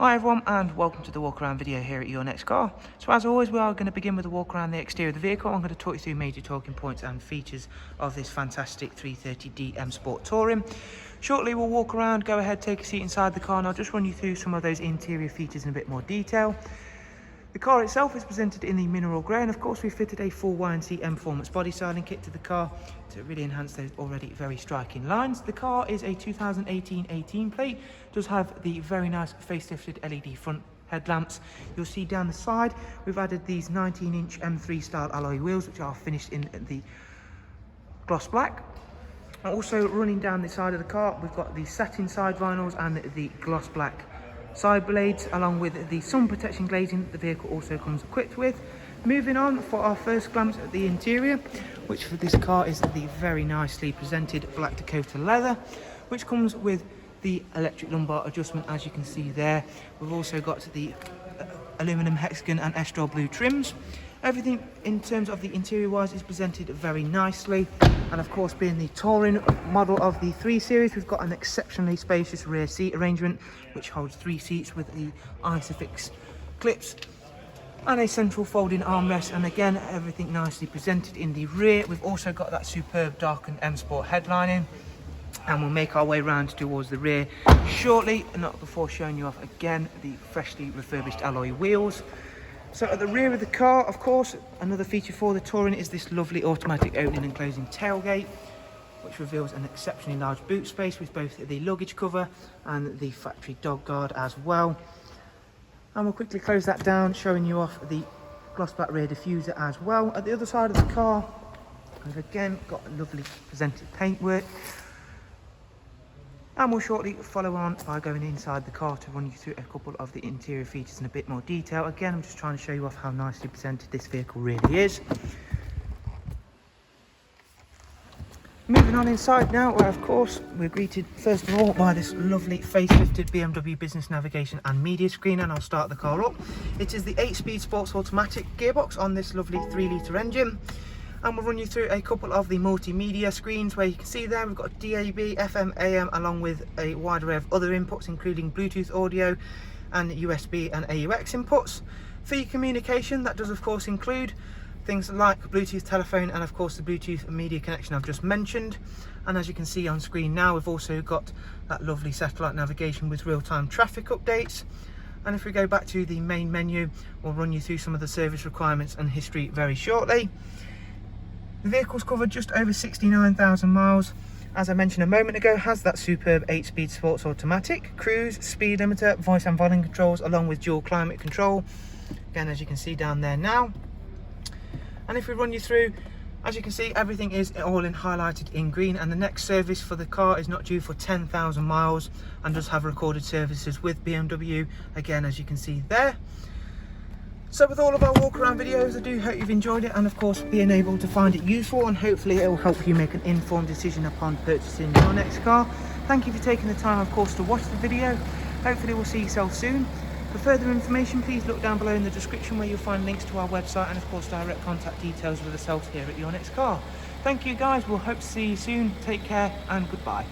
Hi everyone and welcome to the walk around video here at Your Next Car. So as always, we are going to begin with a walk around the exterior of the vehicle. I'm going to talk you through major talking points and features of this fantastic 330D M Sport Touring. Shortly we'll walk around, go ahead, take a seat inside the car, and I'll just run you through some of those interior features in a bit more detail. The car itself is presented in the mineral grey, and of course we fitted a full YNC Mperformance body styling kit to the car to really enhance those already very striking lines. The car is a 2018 18 plate, does have the very nice facelifted LED front headlamps. You'll see down the side we've added these 19-inch M3 style alloy wheels, which are finished in the gloss black. Also running down the side of the car, we've got the satin side vinyls and the gloss black side blades, along with the sun protection glazing that the vehicle also comes equipped with. Moving on for our first glance at the interior, which for this car is the very nicely presented black Dakota leather, which comes with the electric lumbar adjustment, as you can see there. We've also got the aluminum hexagon and estrel blue trims. Everything in terms of the interior wise is presented very nicely, and of course, being the touring model of the 3 Series, we've got an exceptionally spacious rear seat arrangement which holds 3 seats with the Isofix clips and a central folding armrest, and again everything nicely presented in the rear. We've also got that superb darkened M Sport headlining, and we'll make our way round towards the rear shortly, and not before showing you off again the freshly refurbished alloy wheels. So at the rear of the car, of course, another feature for the Touring is this lovely automatic opening and closing tailgate, which reveals an exceptionally large boot space with both the luggage cover and the factory dog guard as well. And we'll quickly close that down, showing you off the gloss black rear diffuser as well. At the other side of the car, we've again got a lovely presented paintwork. And we'll shortly follow on by going inside the car to run you through a couple of the interior features in a bit more detail. Again, I'm just trying to show you off how nicely presented this vehicle really is. Moving on inside now, where of course we're greeted first of all by this lovely facelifted BMW business navigation and media screen, and I'll start the car up. It is the 8-speed sports automatic gearbox on this lovely 3-litre engine. And we'll run you through a couple of the multimedia screens, where you can see there we've got DAB, FM, AM, along with a wide array of other inputs, including Bluetooth audio and USB and AUX inputs. For your communication, that does of course include things like Bluetooth telephone and of course the Bluetooth media connection I've just mentioned. And as you can see on screen now, we've also got that lovely satellite navigation with real-time traffic updates. And if we go back to the main menu, we'll run you through some of the service requirements and history very shortly. The vehicle's covered just over 69,000 miles. As I mentioned a moment ago, has that superb 8-speed sports automatic, cruise, speed limiter, voice and volume controls, along with dual climate control. Again, as you can see down there now. And if we run you through, as you can see, everything is all highlighted in green, and the next service for the car is not due for 10,000 miles and does have recorded services with BMW, again, as you can see there. So with all of our walk around videos, I do hope you've enjoyed it, and of course being able to find it useful, and hopefully it will help you make an informed decision upon purchasing your next car. Thank you for taking the time, of course, to watch the video. Hopefully we'll see yourself soon. For further information, please look down below in the description, where you'll find links to our website and of course direct contact details with ourselves here at Your Next Car. Thank you guys, we'll hope to see you soon. Take care and goodbye.